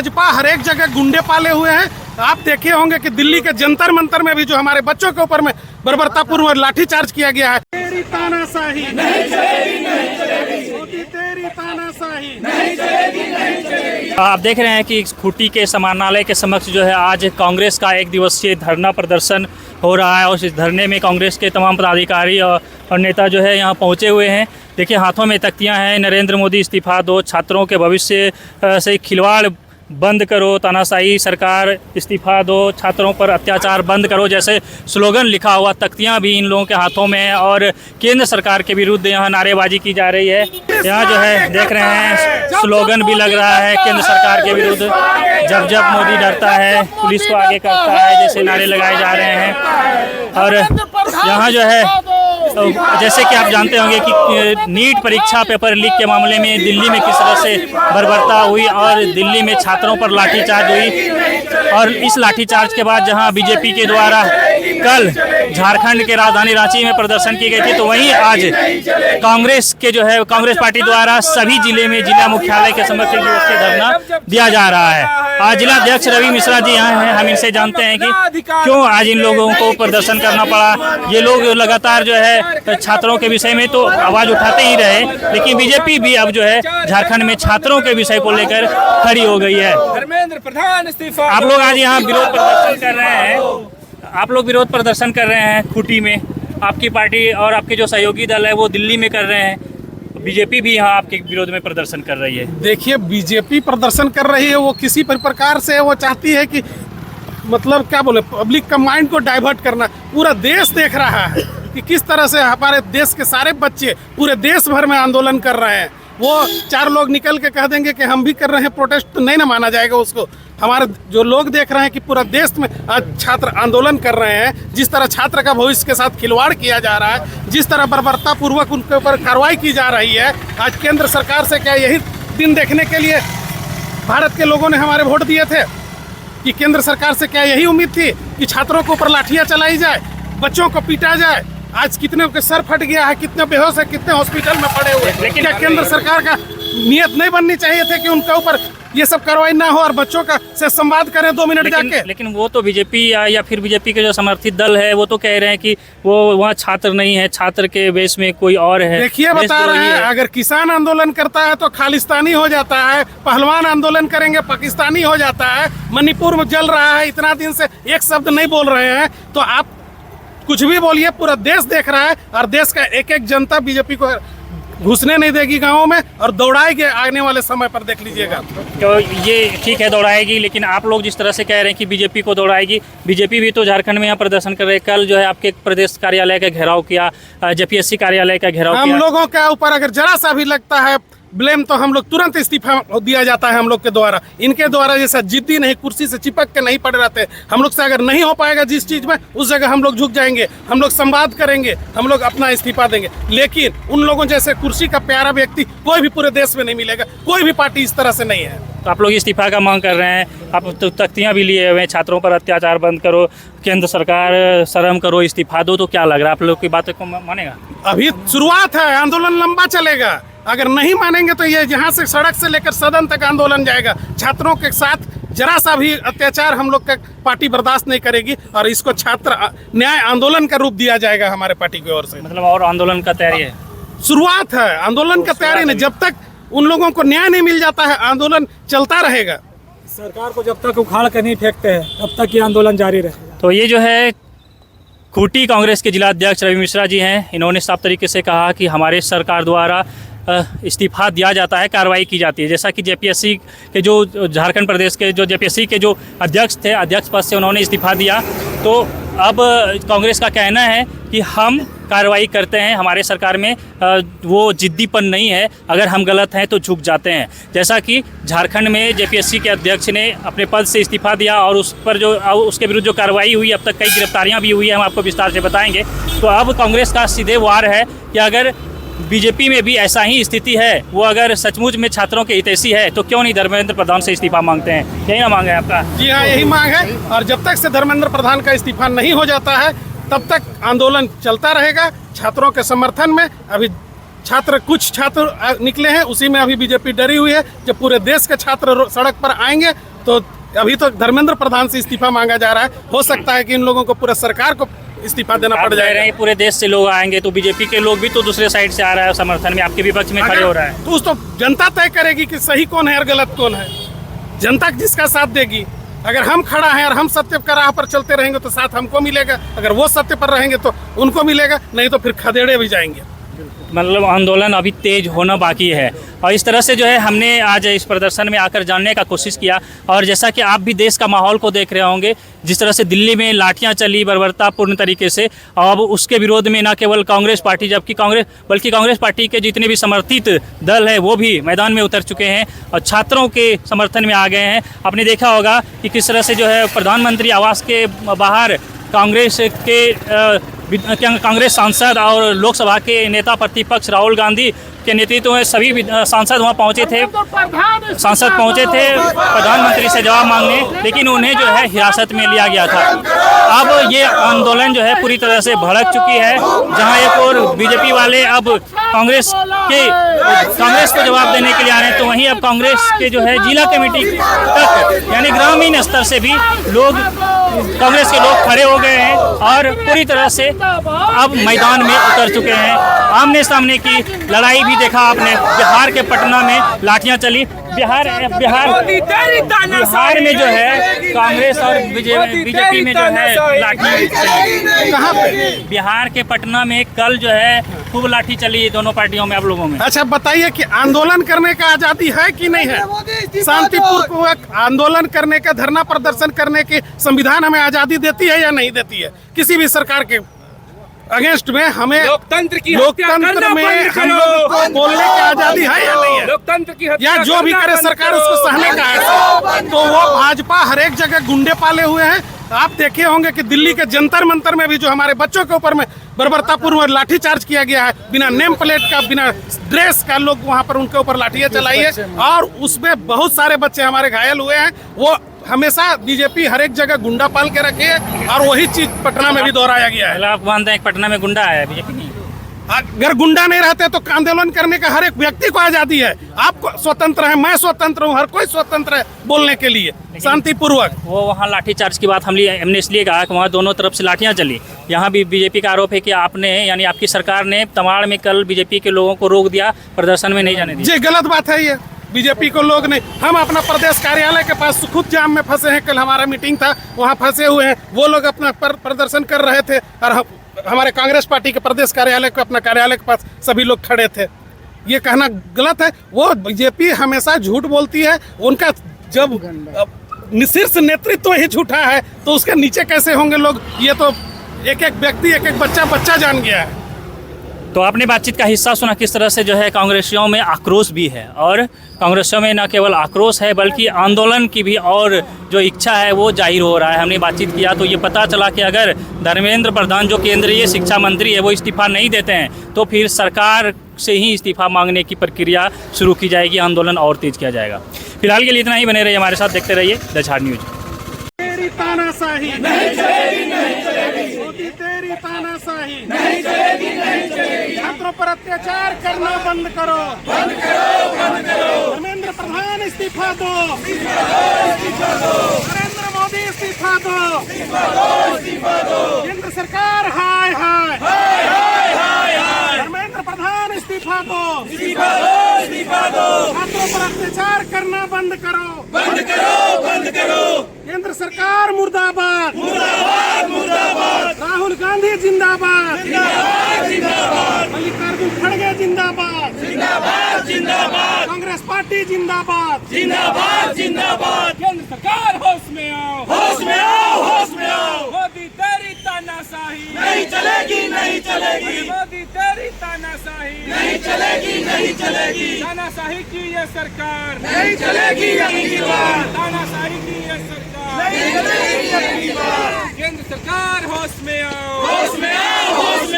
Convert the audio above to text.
भाजपा हर एक जगह गुंडे पाले हुए हैं। आप देखे होंगे कि दिल्ली के जंतर मंतर में भी जो हमारे बच्चों के ऊपर में बर्बरतापूर्व लाठीचार्ज किया गया है। तेरी तानाशाही नहीं चलेगी, नहीं चलेगी, मोदी तेरी तानाशाही नहीं चलेगी, नहीं चलेगी। आप देख रहे हैं कि खूंटी के समाहरणालय के समक्ष जो है आज कांग्रेस का 1 दिवसीय धरना प्रदर्शन हो रहा है और इस धरने में कांग्रेस के तमाम पदाधिकारी और नेता जो है यहाँ पहुँचे हुए हैं। देखिए हाथों में तख्तियाँ हैं, नरेंद्र मोदी इस्तीफा दो, छात्रों के भविष्य से खिलवाड़ बंद करो, तानाशाही सरकार इस्तीफा दो, छात्रों पर अत्याचार बंद करो जैसे स्लोगन लिखा हुआ तख्तियां भी इन लोगों के हाथों में है और केंद्र सरकार के विरुद्ध यहाँ नारेबाजी की जा रही है। यहाँ जो है देख रहे हैं स्लोगन भी लग रहा है केंद्र सरकार के विरुद्ध, जब जब मोदी डरता है पुलिस को आगे करता है जैसे नारे लगाए जा रहे हैं। और यहाँ जो है जैसे कि आप जानते होंगे कि नीट परीक्षा पेपर लीक के मामले में दिल्ली में किस तरह से बर्बरता हुई और दिल्ली में छात्रों पर लाठीचार्ज हुई और इस लाठीचार्ज के बाद जहां बीजेपी के द्वारा कल झारखंड के राजधानी रांची में प्रदर्शन की गई थी, तो वहीं आज कांग्रेस के जो है कांग्रेस पार्टी द्वारा सभी जिले में जिला मुख्यालय के समक्ष धरना दिया जा रहा है। आज जिला अध्यक्ष रवि मिश्रा जी यहाँ हैं, हम इनसे जानते हैं कि क्यों आज इन लोगों को प्रदर्शन करना पड़ा। ये लोग लगातार जो है छात्रों के विषय में तो आवाज उठाते ही रहे, लेकिन बीजेपी भी अब जो है झारखंड में छात्रों के विषय को लेकर खड़ी हो गई है। धर्मेंद्र प्रधान इस्तीफा। आप लोग आज यहाँ विरोध प्रदर्शन कर रहे हैं, आप लोग विरोध प्रदर्शन कर रहे हैं खूंटी में, आपकी पार्टी और आपके जो सहयोगी दल है वो दिल्ली में कर रहे हैं, बीजेपी भी यहाँ आपके विरोध में प्रदर्शन कर रही है। देखिए बीजेपी प्रदर्शन कर रही है, वो किसी प्रकार से वो चाहती है कि मतलब क्या बोले पब्लिक का माइंड को डाइवर्ट करना। पूरा देश देख रहा है कि किस तरह से हमारे देश के सारे बच्चे पूरे देश भर में आंदोलन कर रहे हैं। वो 4 लोग निकल के कह देंगे कि हम भी कर रहे हैं प्रोटेस्ट, तो नहीं ना माना जाएगा उसको। हमारे जो लोग देख रहे हैं कि पूरा देश में आज छात्र आंदोलन कर रहे हैं, जिस तरह छात्र का भविष्य के साथ खिलवाड़ किया जा रहा है, जिस तरह बर्बरतापूर्वक उनके ऊपर कार्रवाई की जा रही है। आज केंद्र सरकार से क्या यही दिन देखने के लिए भारत के लोगों ने हमारे वोट दिए थे कि केंद्र सरकार से क्या यही उम्मीद थी कि छात्रों के ऊपर लाठियाँ चलाई जाए, बच्चों को पीटा जाए। आज कितने के सर फट गया है, कितने बेहोश है, कितने हॉस्पिटल में पड़े हुए। लेकिन क्या केंद्र सरकार का नियत नहीं बननी चाहिए थे कि उनके ऊपर ये सब कार्रवाई ना हो और बच्चों का से संवाद करें 2 मिनट जाके। लेकिन वो तो बीजेपी या फिर बीजेपी के जो समर्थित दल है वो तो कह रहे हैं कि वो वहाँ छात्र नहीं है, छात्र के वेश में कोई और है। देखिए बता रहे हैं, अगर किसान आंदोलन करता है तो खालिस्तानी हो जाता है, पहलवान आंदोलन करेंगे पाकिस्तानी हो जाता है। मणिपुर में जल रहा है, इतना दिन से एक शब्द नहीं बोल रहे हैं, तो आप कुछ भी बोलिए, पूरा देश देख रहा है और देश का एक एक जनता बीजेपी को घुसने नहीं देगी गाँव में और दौड़ाएगी आने वाले समय पर, देख लीजिएगा। तो ये ठीक है दौड़ाएगी, लेकिन आप लोग जिस तरह से कह रहे हैं कि बीजेपी को दौड़ाएगी, बीजेपी भी तो झारखंड में यहाँ प्रदर्शन कर रहे हैं। कल जो है आपके प्रदेश कार्यालय का घेराव किया, जेपीएससी कार्यालय का घेराव किया। हम लोगों के ऊपर अगर जरा सा भी लगता है ब्लेम तो हम लोग तुरंत इस्तीफा दिया जाता है हम लोग के द्वारा। इनके द्वारा जैसा जिद्दी नहीं, कुर्सी से चिपक के नहीं पड़े रहते। हम लोग से अगर नहीं हो पाएगा जिस चीज़ में, उस जगह हम लोग झुक जाएंगे, हम लोग संवाद करेंगे, हम लोग अपना इस्तीफा देंगे। लेकिन उन लोगों जैसे कुर्सी का प्यारा व्यक्ति कोई भी पूरे देश में नहीं मिलेगा, कोई भी पार्टी इस तरह से नहीं है। तो आप लोग इस्तीफा का मांग कर रहे हैं, आप तो तख्तियाँ भी लिए हुए हैं, छात्रों पर अत्याचार बंद करो, केंद्र सरकार शर्म करो, इस्तीफा दो, तो क्या लग रहा है आप लोग की बातों को मानेगा? अभी शुरुआत है, आंदोलन लंबा चलेगा। अगर नहीं मानेंगे तो ये यहाँ से सड़क से लेकर सदन तक आंदोलन जाएगा। छात्रों के साथ जरा सा भी अत्याचार हम लोग का पार्टी बर्दाश्त नहीं करेगी और इसको छात्र न्याय आंदोलन का रूप दिया जाएगा हमारे पार्टी की ओर से। मतलब और आंदोलन का तैयारी है? शुरुआत है, आंदोलन का तैयारी नहीं। जब तक उन लोगों को न्याय नहीं मिल जाता है आंदोलन चलता रहेगा। सरकार को जब तक उखाड़ कर नहीं फेंकते हैं तब तक ये आंदोलन जारी रहेगा। तो ये जो है खूंटी कांग्रेस के जिला अध्यक्ष रवि मिश्रा जी हैं, इन्होंने साफ तरीके से कहा कि हमारे सरकार द्वारा इस्तीफा दिया जाता है, कार्रवाई की जाती है। जैसा कि जेपीएससी के जो झारखंड प्रदेश के जो जेपीएससी के जो अध्यक्ष थे, अध्यक्ष पद से उन्होंने इस्तीफा दिया, तो अब कांग्रेस का कहना है कि हम कार्रवाई करते हैं, हमारे सरकार में वो जिद्दीपन नहीं है, अगर हम गलत हैं तो झुक जाते हैं। जैसा कि झारखंड में जेपीएससी के अध्यक्ष ने अपने पद से इस्तीफा दिया और उस पर जो उसके विरुद्ध जो कार्रवाई हुई, अब तक कई गिरफ्तारियां भी हुई है, हम आपको विस्तार से बताएंगे। तो अब कांग्रेस का सीधे वार है कि अगर बीजेपी में भी ऐसा ही स्थिति है, वो अगर सचमुच में छात्रों के हितैषी है, तो क्यों नहीं धर्मेंद्र प्रधान से इस्तीफा मांगते हैं? यही ना मांग है आपका? जी हाँ, यही मांग है। और जब तक से धर्मेंद्र प्रधान का इस्तीफा नहीं हो जाता है तब तक आंदोलन चलता रहेगा छात्रों के समर्थन में। अभी कुछ छात्र निकले हैं, उसी में अभी बीजेपी डरी हुई है। जब पूरे देश के छात्र सड़क पर आएंगे तो अभी तो धर्मेंद्र प्रधान से इस्तीफा मांगा जा रहा है, हो सकता है कि इन लोगों को पूरा सरकार को इस्तीफा देना आप पड़ कह रहे जाएगा। हैं पूरे देश से लोग आएंगे, तो बीजेपी के लोग भी तो दूसरे साइड से आ रहा है समर्थन में, आपके विपक्ष में खड़े हो रहा है। तो उस तो जनता तय करेगी कि सही कौन है और गलत कौन है। जनता जिसका साथ देगी, अगर हम खड़ा हैं और हम सत्य का राह पर चलते रहेंगे तो साथ हमको मिलेगा, अगर वो सत्य पर रहेंगे तो उनको मिलेगा, नहीं तो फिर खदेड़े भी जाएंगे। मतलब आंदोलन अभी तेज होना बाकी है, और इस तरह से जो है हमने आज इस प्रदर्शन में आकर जानने का कोशिश किया। और जैसा कि आप भी देश का माहौल को देख रहे होंगे, जिस तरह से दिल्ली में लाठियां चली बर्बरतापूर्ण तरीके से, अब उसके विरोध में न केवल कांग्रेस पार्टी बल्कि कांग्रेस पार्टी के जितने भी समर्थित दल है वो भी मैदान में उतर चुके हैं और छात्रों के समर्थन में आ गए हैं। आपने देखा होगा कि किस तरह से जो है प्रधानमंत्री आवास के बाहर कांग्रेस सांसद और लोकसभा के नेता प्रतिपक्ष राहुल गांधी के नेतृत्व में सभी सांसद वहां पहुंचे थे, प्रधानमंत्री से जवाब मांगने, लेकिन उन्हें जो है हिरासत में लिया गया था। अब ये आंदोलन जो है पूरी तरह से भड़क चुकी है, जहां एक और बीजेपी वाले अब कांग्रेस को जवाब देने के लिए आ रहे हैं, तो वहीं अब कांग्रेस के जो है जिला कमेटी तक यानी ग्रामीण स्तर से भी लोग कांग्रेस के लोग खड़े हो गए हैं और पूरी तरह से अब मैदान में उतर चुके हैं। आमने सामने की लड़ाई भी देखा आपने, बिहार के पटना में लाठियां चली। बिहार में जो है कांग्रेस और बीजेपी में जो है लाठी चली। कहाँ पे? बिहार के पटना में कल जो है खूब लाठी चली दोनों पार्टियों में, आप लोगों में। अच्छा बताइए कि आंदोलन करने का आजादी है कि नहीं है? शांतिपूर्वक आंदोलन करने का, धरना प्रदर्शन करने की संविधान हमें आजादी देती है या नहीं देती है? किसी भी सरकार के अगेंस्ट में हमें लोकतंत्र में हम लोग को बोलने की आजादी है या नहीं है? लोकतंत्र की या जो भी करे सरकार उसको सहने का है। तो वो भाजपा हर एक जगह गुंडे पाले हुए हैं। आप देखे होंगे कि दिल्ली के जंतर मंतर में भी जो हमारे बच्चों के ऊपर में बर्बरतापूर्वक लाठीचार्ज किया गया है, बिना नेम प्लेट का, बिना ड्रेस का, लोग वहां पर उनके ऊपर लाठियां चलाई है और उसमें बहुत सारे बच्चे हमारे घायल हुए हैं। वो हमेशा बीजेपी हर एक जगह गुंडा पाल के रखी है और वही चीज पटना में भी दोहराया गया है। आप मानते हैं पटना में गुंडा है बीजेपी नहीं? अगर गुंडा नहीं रहते तो आंदोलन करने का हर एक व्यक्ति को आजादी है। आप स्वतंत्र है, मैं स्वतंत्र हूँ, हर कोई स्वतंत्र है बोलने के लिए शांतिपूर्वक। वो वहाँ लाठीचार्ज की बात हमने इसलिए कहा कि वहाँ दोनों तरफ से लाठियाँ चली। यहाँ भी बीजेपी का आरोप है कि आपने यानी आपकी सरकार ने तमाड़ में कल बीजेपी के लोगों को रोक दिया, प्रदर्शन में नहीं जाने दिया। जी गलत बात है ये, बीजेपी को लोग नहीं। हम अपना प्रदेश कार्यालय के पास खुद जाम में फंसे हैं, कल हमारा मीटिंग था वहाँ फंसे हुए हैं। वो लोग अपना प्रदर्शन कर रहे थे और हमारे कांग्रेस पार्टी के प्रदेश कार्यालय को, अपना कार्यालय के पास सभी लोग खड़े थे। ये कहना गलत है। वो बीजेपी हमेशा झूठ बोलती है। उनका जब शीर्ष नेतृत्व ही झूठा है तो उसके नीचे कैसे होंगे लोग? ये तो एक एक व्यक्ति, एक एक बच्चा जान गया है। तो आपने बातचीत का हिस्सा सुना किस तरह से जो है कांग्रेसियों में आक्रोश भी है, और कांग्रेसियों में न केवल आक्रोश है बल्कि आंदोलन की भी और जो इच्छा है वो जाहिर हो रहा है। हमने बातचीत किया तो ये पता चला कि अगर धर्मेंद्र प्रधान जो केंद्रीय शिक्षा मंत्री है वो इस्तीफा नहीं देते हैं तो फिर सरकार से ही इस्तीफा मांगने की प्रक्रिया शुरू की जाएगी, आंदोलन और तेज किया जाएगा। फिलहाल के लिए इतना ही, बने रहिए हमारे साथ, देखते रहिए द झाड़ न्यूज। तेरी तानाशाही नहीं चलेगी, नहीं चलेगी। मोदी तेरी तानाशाही नहीं चलेगी, नहीं चलेगी। छात्रों पर अत्याचार करना बंद करो, बंद करो, बंद करो। धर्मेंद्र प्रधान इस्तीफा दो, इस्तीफा दो। नरेंद्र मोदी इस्तीफा दो, इस्तीफा दो। केंद्र सरकार हाय हाय हाय हाय हाय। धर्मेंद्र प्रधान इस्तीफा दो, इस्तीफा दो, इस्तीफा दो। छात्रों पर अत्याचार करना बंद करो, बंद करो, बंद करो। केंद्र सरकार मुर्दाबाद, मुर्दाबाद, मुर्दाबाद। राहुल गांधी जिंदाबाद, जिंदाबाद, जिंदाबाद। मल्लिकार्जुन खड़गे जिंदाबाद, जिंदाबाद, जिंदाबाद। कांग्रेस पार्टी जिंदाबाद, जिंदाबाद, जिंदाबाद। केंद्र सरकार होश में आओ, होश में आओ, होश में आओ। मोदी तेरी तानाशाही नहीं चलेगी, नहीं चलेगी। मोदी तेरी तानाशाही नहीं चलेगी, नहीं चलेगी। तानाशाही की ये सरकार नहीं चलेगी, यही बार। तानाशाही की ये सरकार नहीं चलेगी, यही बार। केंद्र सरकार होश में आओ, होश में आओ, होश में।